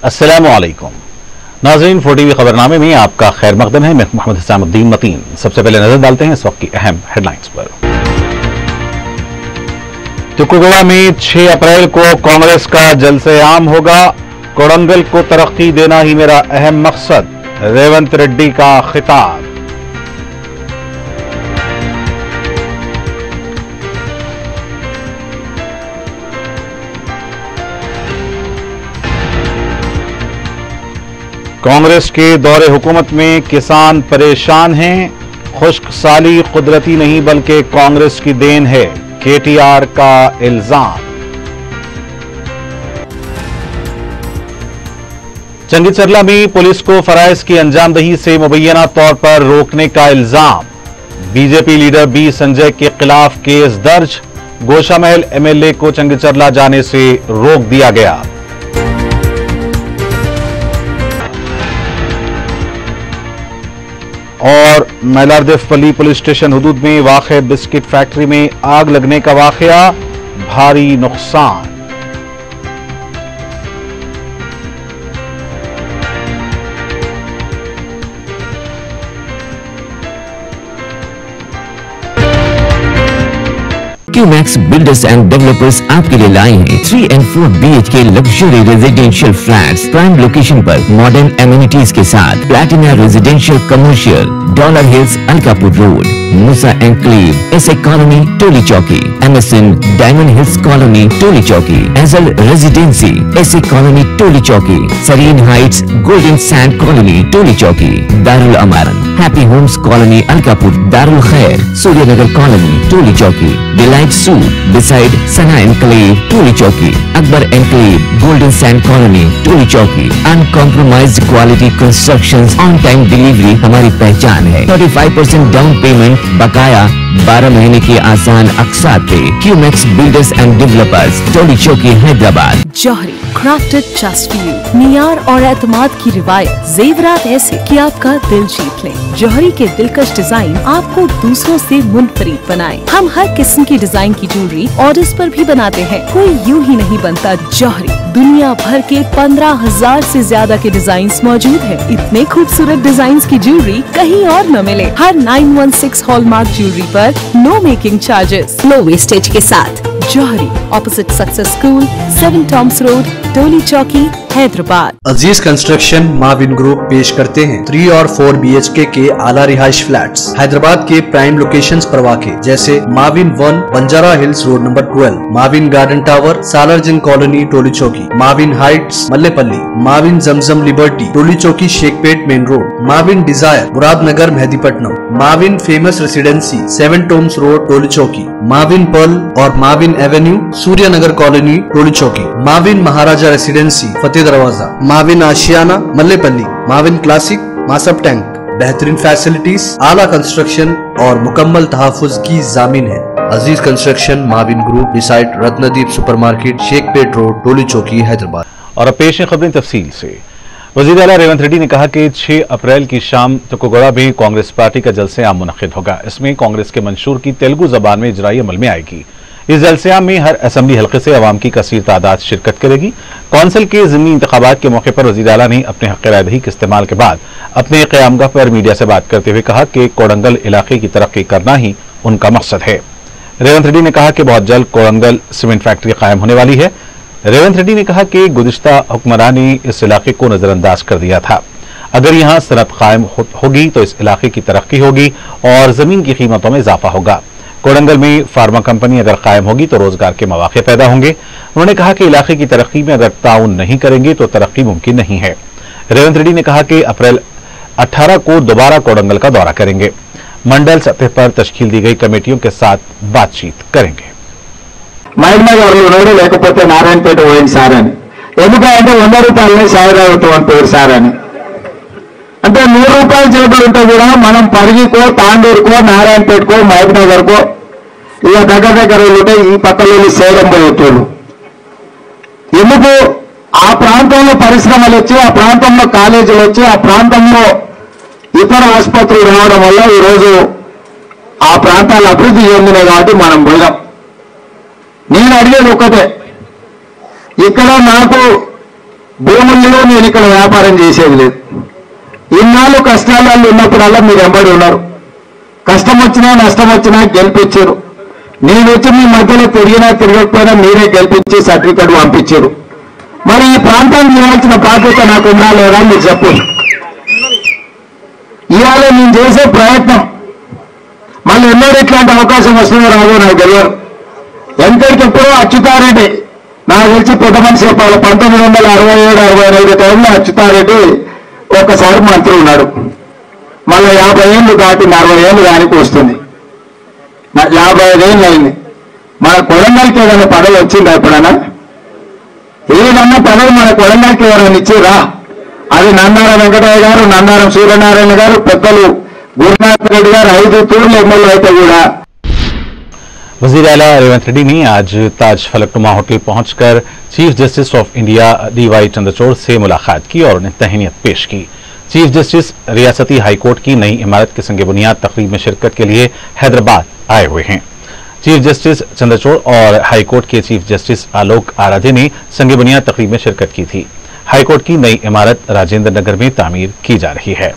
अस्सलामुअलैकुम नाज़रीन, 4TV खबरनामे में आपका खैर मकदम है। मैं मोहम्मद हिसामुद्दीन मतीन। सबसे पहले नजर डालते हैं इस वक्त की अहम हेडलाइंस पर। तुकुगड़ा में 6 अप्रैल को कांग्रेस का जलसे आम होगा। कोडंगल को तरक्की देना ही मेरा अहम मकसद, रेवंत रेड्डी का खिताब। कांग्रेस के दौरे हुकूमत में किसान परेशान हैं। खुश्क साली कुदरती नहीं बल्कि कांग्रेस की देन है, केटीआर का इल्जाम। चंगीचरला में पुलिस को फराइज की अंजामदही से मुबैना तौर पर रोकने का इल्जाम। बीजेपी लीडर बी संजय के खिलाफ केस दर्ज। गोशामहल एमएलए को चंगीचरला जाने से रोक दिया गया। और मैलारदेवपल्ली पुलिस स्टेशन हुदूद में वाक़े बिस्किट फैक्ट्री में आग लगने का वाक़या, भारी नुकसान। क्यूमैक्स बिल्डर्स एंड डेवलपर्स आपके लिए लाए हैं 3 and 4 BHK luxury residential flats prime location पर मॉडर्न एमिनिटीज के साथ। Platina residential commercial, dollar hills, Alkapur road, Moosa enclave, SA colony, Toli Chowki, MSN diamond hills colony, Toli Chowki, एजल residency, SA colony, Toli Chowki, Sareen heights, golden sand colony, Toli Chowki, Darul Amaran, happy homes colony, Alkapur, Darul Khair, Suryanagar colony, Toli Chowki, delight suite beside Sana enclave, Toli Chowki, Akbar enclave, golden sand colony, Toli चौकी। Uncompromised quality constructions, on time delivery हमारी पहचान है। 35% down payment, बकाया 12 महीने के आसान अक़सात पे। QMax builders and developers, Toli Chowki, Hyderabad. Johri crafted just for you, मियार और एतमाद की रिवायत, जेवरात ऐसे कि आपका दिल जीत लें। जौहरी के दिलकश डिजाइन आपको दूसरों से मुनफरिद बनाए। हम हर किस्म की डिजाइन की ज्वेलरी ऑर्डर्स पर भी बनाते हैं, कोई यूं ही नहीं बनता। जौहरी दुनिया भर के 15,000 से ज्यादा के डिजाइन मौजूद है। इतने खूबसूरत डिजाइन की ज्वेलरी कहीं और न मिले। हर 916 हॉलमार्क ज्वेलरी पर no making charges, low wastage के साथ। Jauhari, opposite success school, 7 Tom's road, Toli Chowki, Hyderabad. Aziz construction Mauvin group पेश करते हैं 3 और 4 BHK के आला रिहाइश फ्लैट्स हैदराबाद के प्राइम लोकेशंस पर वाक़े, जैसे Mavin 1 Banjara Hills Road number 12, Mavin Garden Tower, Salarjung Colony, Toli Chowki, Mavin Heights, Mallepally, Mavin Zamzam Liberty, Toli Chowki, Shaikpet Main Road, Mavin Desire, Muradnagar, Mehdipatnam, Mavin Famous Residency, 7 Tom's road, Toli Chowki, Mavin Pearl और Mavin Avenue, Suryanagar colony, Toli Chowki, Mavin Maharaja Residency, Fateh Darwaza, Mavin Ashiyana, Mallepally, Mavin Classic, Masab Tank. बेहतरीन फैसिलिटीज, आला कंस्ट्रक्शन और मुकम्मल तहफ़्फ़ुज़ की जामिन है। Aziz construction Mauvin Group beside Ratnadeep Supermarket, Shaikpet Road, Toli Chowki, Hyderabad. और अब पेश है खबरें तफसील से। वज़ीर आला रेवंत रेड्डी ने कहा कि 6 अप्रैल की शाम तुकुगड़ा में कांग्रेस पार्टी का जलसे आम मुनक़िद होगा। इसमें कांग्रेस के मंशूर की तेलुगु जबान में इजराई अमल में आएगी। इस जलसेआम में हर असम्बली हल्के से अवाम की कसीर तादाद शिरकत करेगी। कौंसिल के ज़िमनी इंतखाबात के मौके पर वज़ीर आला ने अपने हक़ रायदही के इस्तेमाल के बाद अपने क़यामगाह पर मीडिया से बात करते हुए कहा कि कोडंगल इलाके की तरक्की करना ही उनका मकसद है। रेवंत रेड्डी ने कहा कि बहुत जल्द कोडंगल सीमेंट फैक्ट्री कायम होने वाली है। रेवंत रेड्डी ने कहा कि गुज़िश्ता हुक्मरान ने इस इलाके को नजरअंदाज कर दिया था। अगर यहाँ सनत कायम होगी तो इस इलाके की तरक्की होगी और जमीन की कीमतों में इजाफा होगा। कोडंगल में फार्मा कंपनी अगर कायम होगी तो रोजगार के मौके पैदा होंगे। उन्होंने कहा कि इलाके की तरक्की में अगर ताउन नहीं करेंगे तो तरक्की मुमकिन नहीं है। रेवंत रेड्डी ने कहा कि अप्रैल 18 को दोबारा कोडंगल का दौरा करेंगे। मंडल सतह पर तश्कील दी गई कमेटियों के साथ बातचीत करेंगे। లేకపోతే నారాయణపేట పోయింది సార్ అని, ఎందుకంటే 100 రూపాయలనే సాయిరావుతో అని పేరు సార్ అని, అంటే 100 రూపాయల చేతులు ఉంటే కూడా మనం పరిగికో, తాండూరుకో, నారాయణపేటకో, మహబూబ్నగర్కో ఇక దగ్గర ఉంటే ఈ పక్కలోని సేలం పోయేటోళ్ళు. ఎందుకు ఆ ప్రాంతంలో పరిశ్రమలు వచ్చి, ఆ ప్రాంతంలో కాలేజీలు వచ్చి, ఆ ప్రాంతంలో ఇతర ఆసుపత్రులు రావడం వల్ల ఈరోజు ఆ ప్రాంతాలు అభివృద్ధి చెందినాయి కాబట్టి మనం పోయాం. నేను అడిగేది ఒకటే, ఇక్కడ నాకు భూములు లేవు, నేను ఇక్కడ వ్యాపారం చేసేది లేదు. ఇన్నాళ్ళు కష్టాలలో ఉన్నప్పుడల్లా మీరు వెంబడి ఉన్నారు. కష్టం వచ్చినా నష్టం వచ్చినా గెలిపించారు. నేను వచ్చి మీ మధ్యలో తిరిగినా తిరగకపోయినా మీరే గెలిపించి సర్టిఫికెట్ పంపించారు. మరి ఈ ప్రాంతానికి ఇవ్వాల్సిన బాధ్యత నాకు ఉందా లేదా మీరు చెప్పండి. ఇవాళ నేను చేసే ప్రయత్నం మళ్ళీ ఎన్నో ఇట్లాంటి అవకాశం వస్తుందో రాదో నాకు తెలియదు. ఎంతటికెప్పుడో అచ్యుతారెడ్డి నాకు తెలిసి పెద్ద మనిషి చెప్పాలి, 1967-65 టైంలో అచ్యుతారెడ్డి ఒక్కసారి మంత్రి ఉన్నాడు. మళ్ళీ 50 ఏళ్ళు దాటింది, 60 ఏళ్ళు దానికి వస్తుంది. 55 ఏళ్ళు అయింది. మన కొడంగల్కి ఏదైనా పదవి వచ్చిందా ఎప్పుడైనా? ఏదన్నా పదవి మన కొడంగల్కి ఎవరైనా ఇచ్చిరా? అది నందారం వెంకటయ్య గారు, నందారం సూర్యనారాయణ గారు, పెద్దలు గురునాథ్ రెడ్డి గారు 5 తూర్లు ఎమ్మెల్యే అయితే కూడా. वजीर आला रेवंत रेड्डी ने आज ताज फलकनुमा होटल पहुंचकर chief justice of India DY Chandrachud से मुलाकात की और उन्हें तहनीत पेश की। चीफ जस्टिस रियासती हाईकोर्ट की नई इमारत के संग बुनियाद तकरीब में शिरकत के लिए हैदराबाद आए हुए हैं। चीफ जस्टिस चंद्रचूड़ और हाईकोर्ट के चीफ जस्टिस आलोक आराधे ने संग बुनियाद तकरीब में शिरकत की थी। हाईकोर्ट की नई इमारत राजेंद्र नगर में तामीर की जा रही है।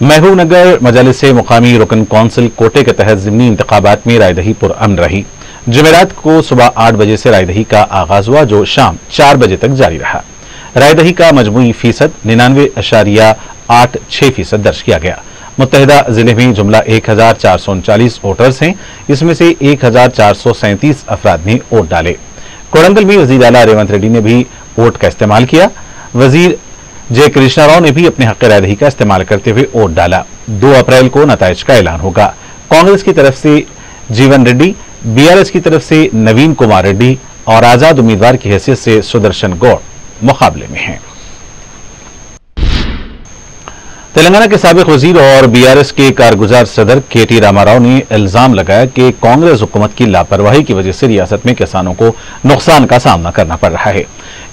महबूबनगर मजालिस मुकामी रुकन कौंसिल कोटे के तहत ज़िमनी इंतखाबात में रायदही पुरअमन रही। जुमेरात को सुबह 8 बजे से रायदही का आगाज हुआ, जो शाम 4 बजे तक जारी रहा। रायदही का मजमूई फीसद 99.86% दर्ज किया गया। मुत्तहिदा जिले में जुमला 1439 वोटर्स हैं, इसमें से 1437 अफराद ने वोट डाले। कोडंगल में वजीर आला रेवंत रेड्डी ने भी वोट का इस्तेमाल किया। वजीर जय कृष्णा राव ने भी अपने हक रायदही का इस्तेमाल करते हुए वोट डाला। 2 अप्रैल को नताइज का ऐलान होगा। कांग्रेस की तरफ से जीवन रेड्डी, BRS की तरफ से नवीन कुमार रेड्डी और आजाद उम्मीदवार की हैसियत से सुदर्शन गौड़ मुकाबले में हैं। तेलंगाना के साबिक वजीर और BRS के कारगुजार सदर KT रामाराव ने इल्जाम लगाया कि कांग्रेस हुकूमत की लापरवाही की वजह से रियासत में किसानों को नुकसान का सामना करना पड़ रहा है।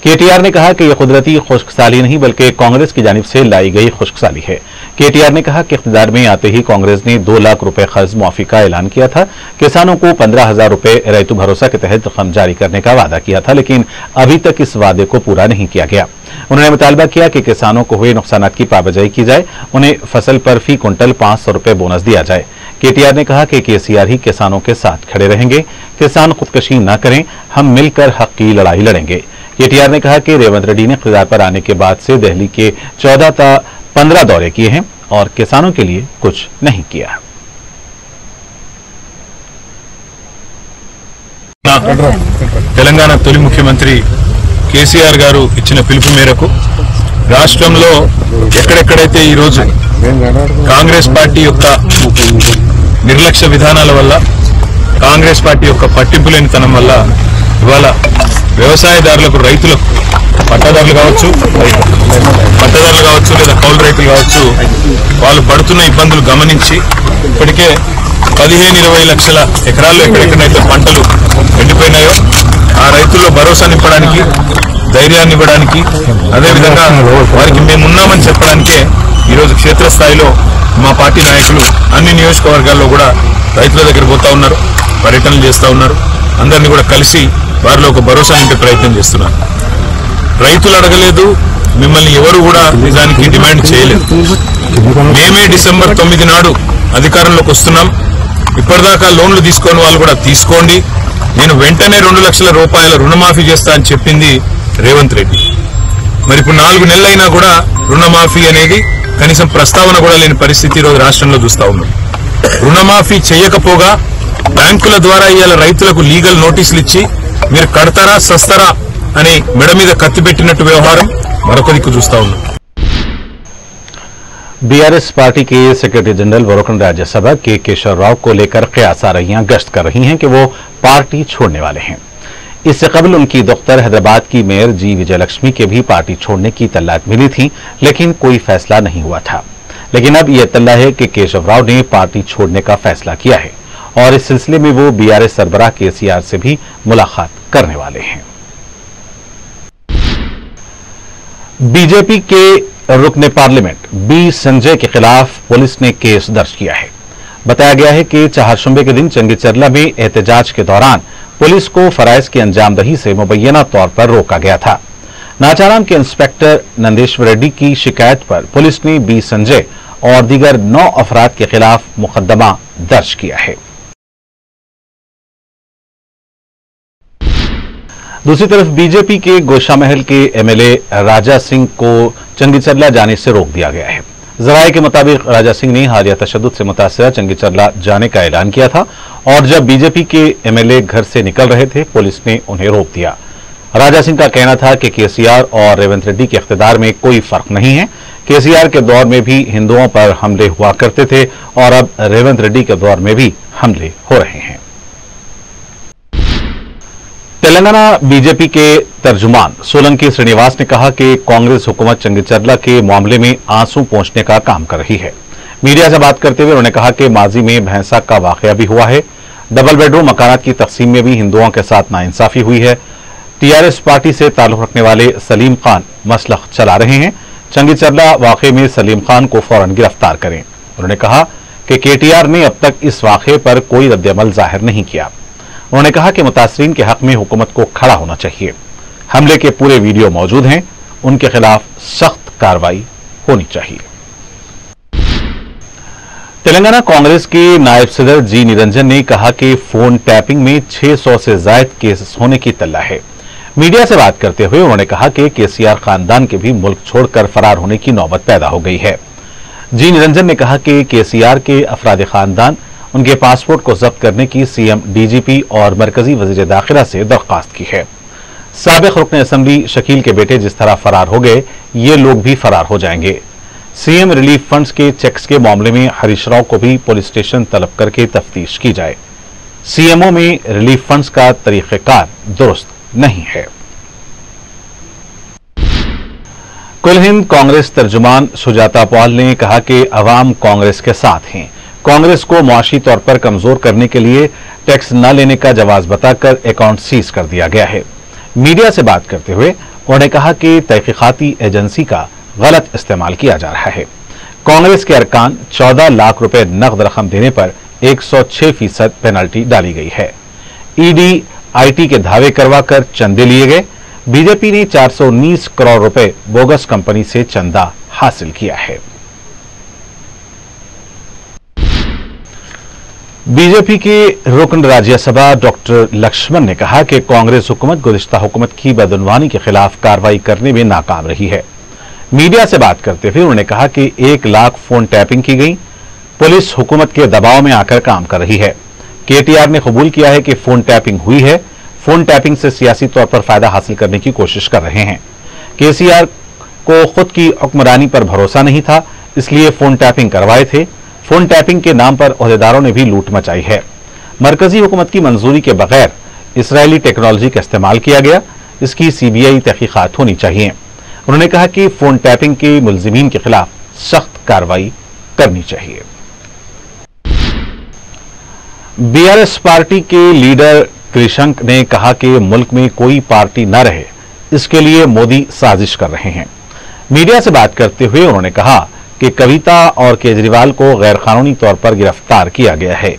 KTR ने कहा कि यह कुदरती खुश्कसाली नहीं बल्कि कांग्रेस की जानिब से लाई गई खुश्कसाली है। KTR ने कहा कि इख्तियार में आते ही कांग्रेस ने 2 लाख रुपए कर्ज मुआफी का ऐलान किया था। किसानों को 15,000 रुपए रैतु भरोसा के तहत रकम जारी करने का वादा किया था, लेकिन अभी तक इस वादे को पूरा नहीं किया गया। उन्होंने मुतालबा किया कि किसानों को हुए नुकसानात की पाबजाई की जाए, उन्हें फसल पर फी कुंटल 500 रुपए बोनस दिया जाए। KTR ने कहा कि KCR ही किसानों के साथ खड़े रहेंगे, किसान खुदकशी न करें, हम मिलकर हक की लड़ाई लड़ेंगे। KTR ने कहा कि रेवंत रेड्डी ने इख्तियार पर आने के बाद से दिल्ली के 14 था 15 दौरे किए हैं और किसानों के लिए कुछ नहीं किया। తెలంగాణ తొలి ముఖ్యమంత్రి కేసీఆర్ గారు ఇచ్చిన పిలుపు మేరకు రాష్ట్రంలో ఎక్కడెక్కడైతే ఈ రోజు కాంగ్రెస్ పార్టీ యొక్క నిర్లక్ష్య విధానాల వల్ల, కాంగ్రెస్ పార్టీ యొక్క పట్టింపు లేనితనం వల్ల ఇవాళ వ్యవసాయదారులకు, రైతులకు, పట్టాదారులు కావచ్చు లేదా కౌలు రైతులు కావచ్చు, వాళ్ళు పడుతున్న ఇబ్బందులు గమనించి ఇప్పటికే 15-20 లక్షల ఎకరాల్లో ఎక్కడెక్కడైతే పంటలు ఎండిపోయినాయో ఆ రైతుల్లో భరోసా నింపడానికి, ధైర్యాన్ని ఇవ్వడానికి, అదేవిధంగా వారికి మేమున్నామని చెప్పడానికే ఈరోజు క్షేత్రస్థాయిలో మా పార్టీ నాయకులు అన్ని నియోజకవర్గాల్లో కూడా రైతుల దగ్గర పోతా ఉన్నారు, పర్యటనలు చేస్తూ ఉన్నారు. అందరినీ కూడా కలిసి వారిలో ఒక భరోసా నింపే ప్రయత్నం చేస్తున్నారు. రైతులు అడగలేదు, మిమ్మల్ని ఎవరు కూడా నిజానికి డిమాండ్ చేయలేదు. మేమే డిసెంబర్ 9 నాడు అధికారంలోకి వస్తున్నాం. ఇప్పటిదాకా లోన్లు తీసుకొని వాళ్ళు కూడా తీసుకోండి, నేను వెంటనే 2 లక్షల రూపాయల రుణమాఫీ చేస్తా అని చెప్పింది రేవంత్ రెడ్డి. మరి ఇప్పుడు 4 నెలలైనా కూడా రుణమాఫీ అనేది కనీసం ప్రస్తావన కూడా లేని పరిస్థితి ఈరోజు రాష్ట్రంలో చూస్తా ఉన్నాం. రుణమాఫీ చేయకపోగా బ్యాంకుల ద్వారా ఇవాళ రైతులకు లీగల్ నోటీసులు ఇచ్చి మీరు కడతారా సస్తారా అని మెడ మీద కత్తి పెట్టినట్టు వ్యవహారం మరొక దిక్కు చూస్తా ఉన్నాం. BRS पार्टी के सेक्रेटरी जनरल व रुकन राज्यसभा के केशव राव को लेकर कयास आरहियां गश्त कर रही हैं कि वो पार्टी छोड़ने वाले हैं। इससे कबल उनकी दफ्तर हैदराबाद की मेयर G विजयलक्ष्मी के भी पार्टी छोड़ने की इत्तलात मिली थी, लेकिन कोई फैसला नहीं हुआ था। लेकिन अब यह इत्तला है कि केशव राव ने पार्टी छोड़ने का फैसला किया है और इस सिलसिले में वो BRS सरबराह KCR से भी मुलाकात करने वाले हैं। बीजेपी के रुकन पार्लियामेंट B संजय के खिलाफ पुलिस ने केस दर्ज किया है। बताया गया है कि चहारशंबे के दिन चंगी चरला में एहतजाज के दौरान पुलिस को फराइज की अंजामदही से मुबैना तौर पर रोका गया था। नाचाराम के इंस्पेक्टर नंदेश्वर रेड्डी की शिकायत पर पुलिस ने बी संजय और दीगर 9 अफराद के खिलाफ मुकदमा दर्ज किया है। दूसरी तरफ बीजेपी के गोशामहल के एमएलए राजा सिंह को चंगीचरला जाने से रोक दिया गया है। जराये के मुताबिक राजा सिंह ने हालिया तशद्दुद से मुतासिरा चंगीचरला जाने का ऐलान किया था और जब बीजेपी के एमएलए घर से निकल रहे थे पुलिस ने उन्हें रोक दिया। राजा सिंह का कहना था कि केसीआर और रेवंत रेड्डी के इख्तिदार में कोई फर्क नहीं है। केसीआर के दौर में भी हिंदुओं पर हमले हुआ करते थे और अब रेवंत रेड्डी के दौर में भी हमले हो रहे हैं। तेलंगाना बीजेपी के तर्जुमान सोलंकी श्रीनिवास ने कहा कि कांग्रेस हुकूमत चंगीचरला के मामले में आंसू पोंछने का काम कर रही है। मीडिया से बात करते हुए उन्होंने कहा कि माजी में भैंसा का वाकया भी हुआ है। डबल बेडरूम मकानात की तकसीम में भी हिंदुओं के साथ नाइंसाफी हुई है। टीआरएस पार्टी से ताल्लुक रखने वाले सलीम खान मसलख चला रहे हैं। चंगीचरला वाकये में सलीम खान को फौरन गिरफ्तार करें। उन्होंने कहा कि केटीआर ने अब तक इस वाकये पर कोई रद्द-ए-अमल जाहिर नहीं किया। उन्होंने कहा कि मुतासरीन के हक में हुकूमत को खड़ा होना चाहिए। हमले के पूरे वीडियो मौजूद हैं, उनके खिलाफ सख्त कार्रवाई होनी चाहिए। तेलंगाना कांग्रेस के नायब सदर जी निरंजन ने कहा कि फोन टैपिंग में 600 से ज्यादा केस होने की तल्ला है। मीडिया से बात करते हुए उन्होंने कहा कि केसीआर खानदान के भी मुल्क छोड़कर फरार होने की नौबत पैदा हो गई है। जी निरंजन ने कहा कि केसीआर के अफराद खानदान उनके पासपोर्ट को जब्त करने की सीएम, डीजीपी और मरकजी वजीर दाखिला से दरख्वास्त की है। साबिक रुकन असेंबली शकील के बेटे जिस तरह फरार हो गए, ये लोग भी फरार हो जाएंगे। सीएम रिलीफ फंड्स के चेक्स के मामले में हरीश राव को भी पुलिस स्टेशन तलब करके तफ्तीश की जाए। सीएमओ में रिलीफ फंड्स का तरीक़ेकार दुरुस्त नहीं है। कुल हिंद कांग्रेस तर्जुमान सुजाता पॉल ने कहा कि अवाम कांग्रेस के साथ हैं। कांग्रेस को मुआशी तौर पर कमजोर करने के लिए टैक्स न लेने का जवाब बताकर अकाउंट सीज कर दिया गया है। मीडिया से बात करते हुए उन्होंने कहा कि तहकीकाती एजेंसी का गलत इस्तेमाल किया जा रहा है। कांग्रेस के अरकान 14 लाख रुपए नकद रकम देने पर 106% पेनल्टी डाली गई है। ईडी, आईटी के दावे करवाकर चंदे लिए गए। बीजेपी ने 419 करोड़ रुपए बोगस कंपनी से चंदा हासिल किया है। बीजेपी के रुकन राज्यसभा डॉक्टर लक्ष्मण ने कहा कि कांग्रेस हुकूमत गुज़िश्ता हुकूमत की बदउनवानी के खिलाफ कार्रवाई करने में नाकाम रही है। मीडिया से बात करते हुए उन्होंने कहा कि 1 लाख फोन टैपिंग की गई। पुलिस हुकूमत के दबाव में आकर काम कर रही है। केटीआर ने कबूल किया है कि फोन टैपिंग हुई है। फोन टैपिंग से सियासी तौर पर फायदा हासिल करने की कोशिश कर रहे हैं। केसीआर को खुद की हुक्मरानी पर भरोसा नहीं था, इसलिए फोन टैपिंग करवाए थे। फोन टैपिंग के नाम पर ओहदेदारों ने भी लूट मचाई है। मरकजी हुकूमत की मंजूरी के बगैर इसराइली टेक्नोलॉजी का इस्तेमाल किया गया। इसकी सीबीआई तहकीकात होनी चाहिए। उन्होंने कहा कि फोन टैपिंग के मुलजिमीन के खिलाफ सख्त कार्रवाई करनी चाहिए। बीआरएस पार्टी के लीडर कृषंक ने कहा कि मुल्क में कोई पार्टी न रहे, इसके लिए मोदी साजिश कर रहे हैं। मीडिया से बात करते हुए उन्होंने कहा कि कविता और केजरीवाल को गैर कानूनी तौर पर गिरफ्तार किया गया है।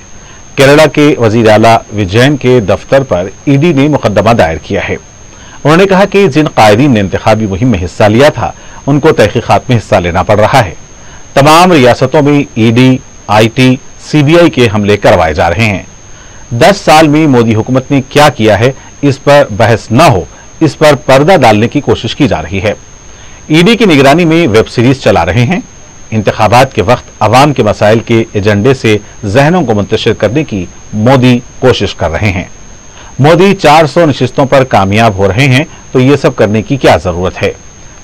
केरला के वजीर आला विजयन के दफ्तर पर ईडी ने मुकदमा दायर किया है। उन्होंने कहा कि जिन कायदीन ने इंतखाबी मुहिम में हिस्सा लिया था उनको तहकीकात में हिस्सा लेना पड़ रहा है। तमाम रियासतों में ईडी, आईटी, सीबीआई के हमले करवाए जा रहे हैं। 10 साल में मोदी हुकूमत ने क्या किया है, इस पर बहस न हो, इस पर पर्दा डालने की कोशिश की जा रही है। ईडी की निगरानी में वेब सीरीज चला रहे हैं। इंतखाबात के वक्त अवाम के मसाइल के एजेंडे से जहनों को मुंतशिर करने की मोदी कोशिश कर रहे हैं। मोदी 400 नशिस्तों पर कामयाब हो रहे हैं, तो ये सब करने की क्या जरूरत है?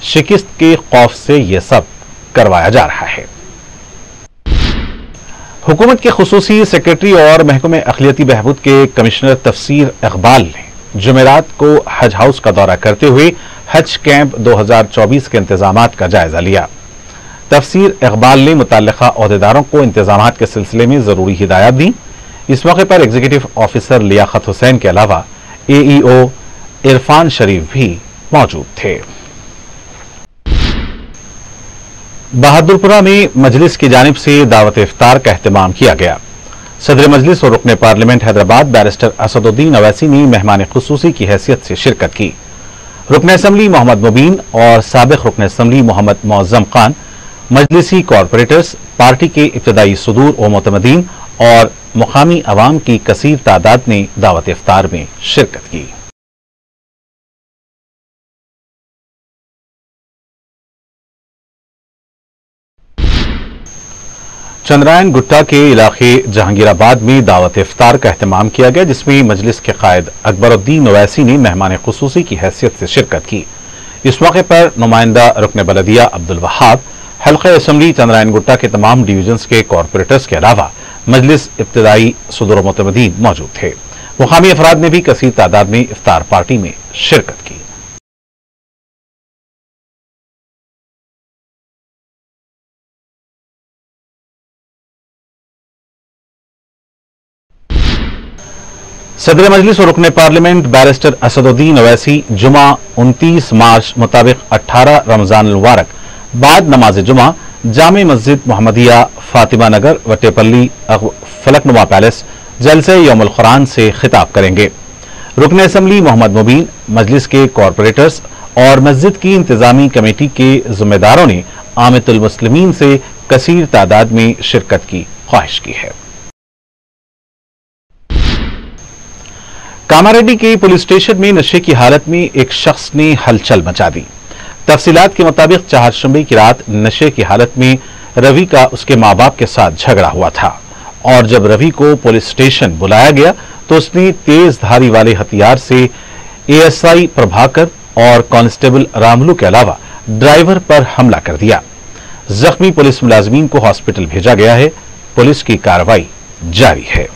शिकस्त के खौफ से ये सब करवाया जा रहा है। हुकूमत के खुसूसी सेक्रेटरी और महकमे अक़लियती बहबूद के कमिश्नर तफसीर इकबाल ने जुमेरात को हज हाउस का दौरा करते हुए हज कैंप 2024 के इंतजामात का जायजा लिया। तफसीर इकबाल ने मुतल्लिका ओहदेदारों को इंतजामात के सिलसिले में जरूरी हिदायत दी। इस मौके पर एग्जीक्यूटिव ऑफिसर लियाकत हुसैन के अलावा एईओ इरफान शरीफ भी मौजूद थे। बहादुरपुरा में मजलिस की जानिब से दावत इफ्तार का एहतमाम किया गया। सदर मजलिस और रुकने पार्लियामेंट हैदराबाद बैरिस्टर असदुद्दीन अवैसी ने मेहमान खुसूसी की हैसियत से शिरकत की। रुकन असम्बली मोहम्मद मुबीन और साबिक रुकन असम्बली मोहम्मद मौज़म खान, मजलिसी कॉरपोरेटर्स, पार्टी के इब्तदाई सुदूर व मुतमदीन और मुकामी अवाम की कसीर तादाद ने दावत इफ्तार में शिरकत की। चंद्रायन गुट्टा के इलाके जहांगीराबाद में दावत इफ्तार का एहतमाम किया गया, जिसमें मजलिस के कायद अकबरुद्दीन ओवैसी ने मेहमान खुसूसी की हैसियत से शिरकत की। इस मौके पर नुमाइंदा रुकन बलदिया अब्दुल वहाब, हल्का असम्बली चंद्रायन गुट्टा के तमाम डिवीजन के कॉरपोरेटर्स के अलावा मजलिस इब्तदाई सुदूर मुतमदीन मौजूद थे। मुकामी अफराद ने भी कसीर तादाद में इफ्तार पार्टी में शिरकत की। सदर मजलिस और रुकने पार्लियामेंट बैरिस्टर असदुद्दीन अवैसी जुमा 29 मार्च मुताबिक 18 रमजान मुबारक बाद नमाज जुमा जामे मस्जिद मोहम्मदिया फातिमा नगर वटेपल्ली फलकनुमा पैलेस जलसे यौमुल कुरान से खिताब करेंगे। रुकन असम्बली मोहम्मद मुबीन, मजलिस के कॉरपोरेटर्स और मस्जिद की इंतजामी कमेटी के जिम्मेदारों ने आमतुल मुस्लिमीन से कसीर तादाद में शिरकत की ख्वाहिश की है। कामारेड्डी के पुलिस स्टेशन में नशे की हालत में एक शख्स ने हलचल मचा दी। तफसीलात के मुताबिक चारशंबे की रात नशे की हालत में रवि का उसके मां बाप के साथ झगड़ा हुआ था और जब रवि को पुलिस स्टेशन बुलाया गया तो उसने तेज धारी वाले हथियार से एएसआई प्रभाकर और कांस्टेबल रामलू के अलावा ड्राइवर पर हमला कर दिया। जख्मी पुलिस मुलाजमीन को हॉस्पिटल भेजा गया है। पुलिस की कार्रवाई जारी है।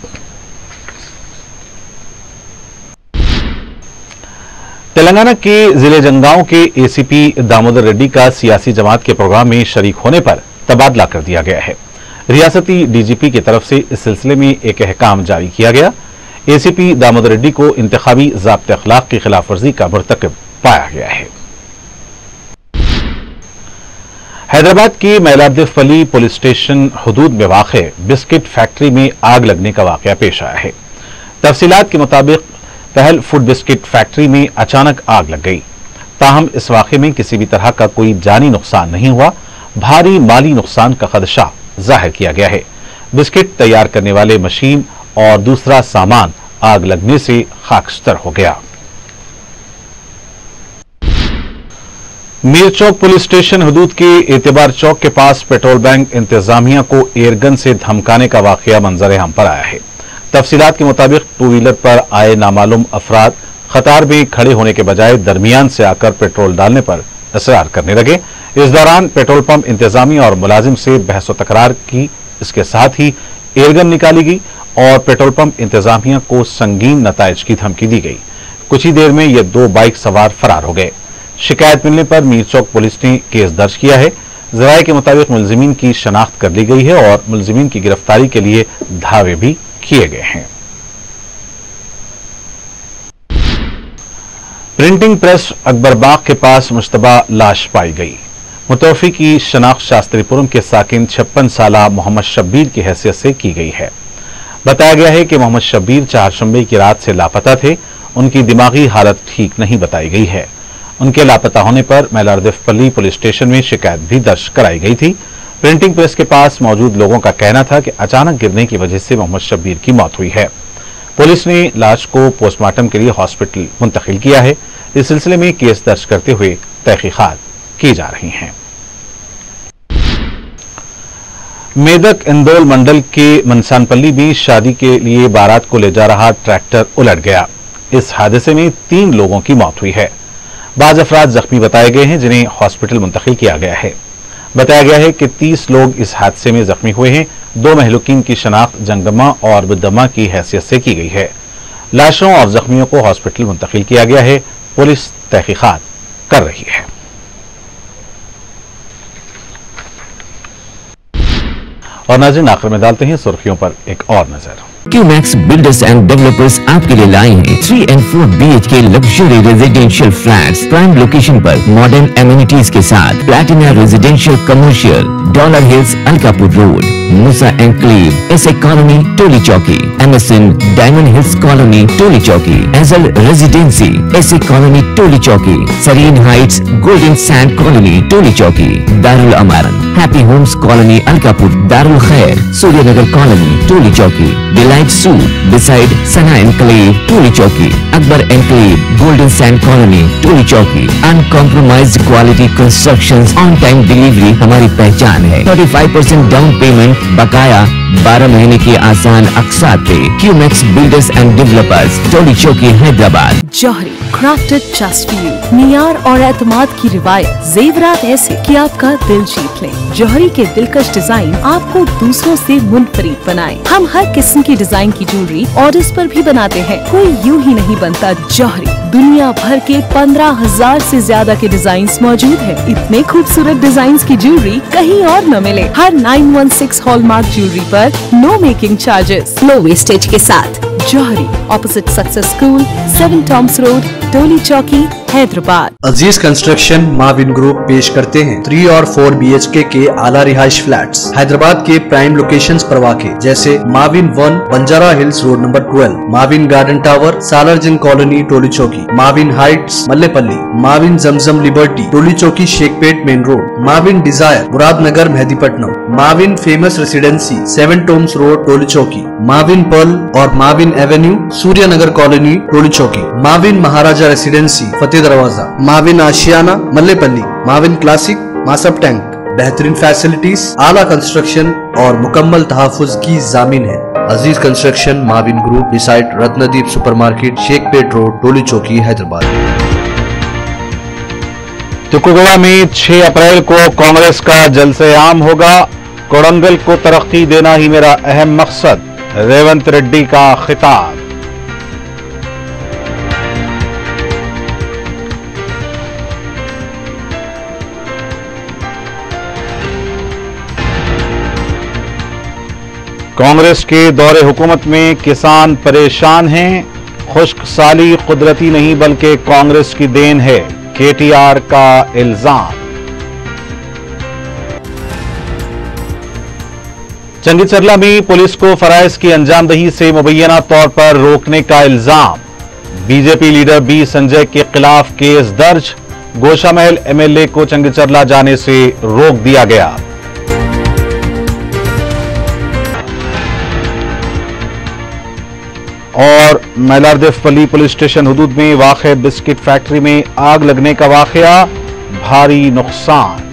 तेलंगाना के जिले जंगांव के एसीपी दामोदर रेड्डी का सियासी जमात के प्रोग्राम में शरीक होने पर तबादला कर दिया गया है। रियासती डीजीपी की तरफ से इस सिलसिले में एक अहकाम जारी किया गया। एसीपी दामोदर रेड्डी को इंतखाबी ज़ाब्ते अखलाक की खिलाफवर्जी का मुर्तकिब पाया गया है। हैदराबाद के मैलारदिफपल्ली पुलिस स्टेशन हुदूद में वाक़े बिस्किट फैक्ट्री में आग लगने का वाक़या पेश आया है। तफसीलात के मुताबिक पहल फूड बिस्किट फैक्ट्री में अचानक आग लग गई। ताहम इस वाक़े में किसी भी तरह का कोई जानी नुकसान नहीं हुआ। भारी माली नुकसान का खदशा जाहिर किया गया है। बिस्किट तैयार करने वाले मशीन और दूसरा सामान आग लगने से खाकस्तर हो गया। मीर चौक पुलिस स्टेशन हुदूद के एतबार चौक के पास पेट्रोल बैंक इंतजामिया को एयरगन से धमकाने का वाक़या मंजर आम पर आया है। तफसीलात के मुताबिक टू व्हीलर पर आए नामालूम अफराद कतार में खड़े होने के बजाय दरमियान से आकर पेट्रोल डालने पर इसरार करने लगे। इस दौरान पेट्रोल पंप इंतजामिया और मुलाजिम से बहस व तकरार की। इसके साथ ही एयरगन निकाली गई और पेट्रोल पंप इंतजामिया को संगीन नताइज की धमकी दी गई। कुछ ही देर में ये दो बाइक सवार फरार हो गए। शिकायत मिलने पर मीर चौक पुलिस ने केस दर्ज किया है। ज़राए के मुताबिक मुलजिमीन की शनाख्त कर ली गई है और मुलजिमीन की गिरफ्तारी के लिए धावे भी किए गए हैं। प्रिंटिंग प्रेस अकबरबाग के पास मुश्तबा लाश पाई गई। मुतवफ़ी की शनाख्त शास्त्रीपुरम के साकिन 56 साला मोहम्मद शब्बीर की हैसियत से की गई है। बताया गया है कि मोहम्मद शब्बीर चारशंबे की रात से लापता थे। उनकी दिमागी हालत ठीक नहीं बताई गई है। उनके लापता होने पर मैलारदिफपल्ली पुलिस स्टेशन में शिकायत भी दर्ज कराई गई थी। प्रिंटिंग प्रेस के पास मौजूद लोगों का कहना था कि अचानक गिरने की वजह से मोहम्मद शब्बीर की मौत हुई है। पुलिस ने लाश को पोस्टमार्टम के लिए हॉस्पिटल मुंतकिल किया है। इस सिलसिले में केस दर्ज करते हुए तहकीकात की जा रही हैं। मेदक इंदौल मंडल के मनसानपल्ली में शादी के लिए बारात को ले जा रहा ट्रैक्टर उलट गया। इस हादसे में 3 लोगों की मौत हुई है। बाज अफराद जख्मी बताए गए हैं, जिन्हें हॉस्पिटल मुंतकिल किया गया है। बताया गया है कि 30 लोग इस हादसे में जख्मी हुए हैं। 2 महलूकीन की शनाख्त जंगमा और बुद्दमा की हैसियत से की गई है। लाशों और जख्मियों को हॉस्पिटल मुंतकिल किया गया है। पुलिस तहकीकात कर रही है। और नाज़रीन, आखिर में डालते हैं सुर्खियों पर एक और नजर। क्यूमैक्स बिल्डर्स एंड डेवलपर्स आपके लिए लाए हैं 3 and 4 BHK luxury residential flats prime location पर मॉडर्न एमिनिटीज के साथ। Platina residential commercial, dollar hills, Alkapur road. Musa Enclave, SA Colony, Toli Chowki, MSN Diamond Hills Colony, Toli Chowki, Azal Residency, SA Colony, Toli Chowki, Serene Heights, Golden Sand Colony, Toli Chowki, Darul Amaran, Happy Homes Colony, Alkapur, Darul Khair, Suryanagar Colony, Toli Chowki, Delight Soup beside Sana Enclave, Toli Chowki, Akbar Enclave, Golden Sand Colony, Toli Chowki. Uncompromised quality constructions, on time delivery हमारी पहचान है। 35% down payment बकाया 12 महीने की आसान अक़सात पे। QMax Builders and Developers, Toli Chowki, Hyderabad. Johri crafted just for you. नियार और एतमाद की रिवायत, जेवरात ऐसे कि आपका दिल जीत ले। जौहरी के दिलकश डिजाइन आपको दूसरों से मुनफरिद बनाए। हम हर किस्म की डिजाइन की ज्वेलरी ऑर्डर्स पर भी बनाते हैं। कोई यूं ही नहीं बनता। जौहरी दुनिया भर के 15,000 से ज्यादा के डिजाइन मौजूद है। इतने खूबसूरत डिजाइन की ज्वेलरी कहीं और न मिले। हर 916 हॉलमार्क ज्वेलरी पर no making charges, low wastage के साथ। Jauhari, opposite success school, 7 Tom's road, Toli Chowki, Hyderabad. Aziz construction Mauvin group पेश करते हैं 3 और 4 BHK के आला रिहाइश फ्लैट्स हैदराबाद के प्राइम लोकेशंस पर वाक़े, जैसे Mavin 1 Banjara Hills Road number 12, Mavin Garden Tower Salarjung Colony Toli Chowki, Mavin Heights Mallepally, Mavin Zamzam Liberty Toli Chowki Shaikpet Main Road, Mavin Desire Muradnagar Mehdipatnam, Mavin Famous Residency 7 Tom's road Toli Chowki, Mavin Pearl और Mavin Avenue Suryanagar colony Toli Chowki, Mavin Maharaja Residency Fateh Darwaza, Mavin Ashiyana Mallepally, Mavin Classic Masab Tank. बेहतरीन फैसिलिटीज, आला कंस्ट्रक्शन और मुकम्मल तहफ़्फ़ुज़ की जामीन है। Aziz construction Mauvin Group beside Ratnadeep Supermarket, Shaikpet Road, Toli Chowki, Hyderabad. तुकोगड़ा में 6 अप्रैल को कांग्रेस का जलसे आम होगा। कोडंगल को तरक्की देना ही मेरा अहम मकसद, रेवंत रेड्डी का खिताब। कांग्रेस के दौरे हुकूमत में किसान परेशान हैं। खुश्क साली कुदरती नहीं बल्कि कांग्रेस की देन है, KTR का इल्जाम। चंगीचरला में पुलिस को फराइज की अंजामदही से मुबैना तौर पर रोकने का इल्जाम। बीजेपी लीडर बी संजय के खिलाफ केस दर्ज। गोशामहल MLA को चंगीचरला जाने से रोक दिया गया। और मैलारदेवपल्ली पुलिस स्टेशन हुदूद में वाक़े बिस्किट फैक्ट्री में आग लगने का वाक़या, भारी नुकसान।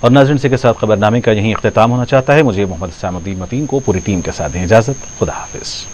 और नाज़रीन से के साथ खबरनामे का यहीं इख्तिताम होना चाहता है। मुझे मोहम्मद सामुद्दीन मतीन को पूरी टीम के साथ दें इजाजत। खुदा हाफिज।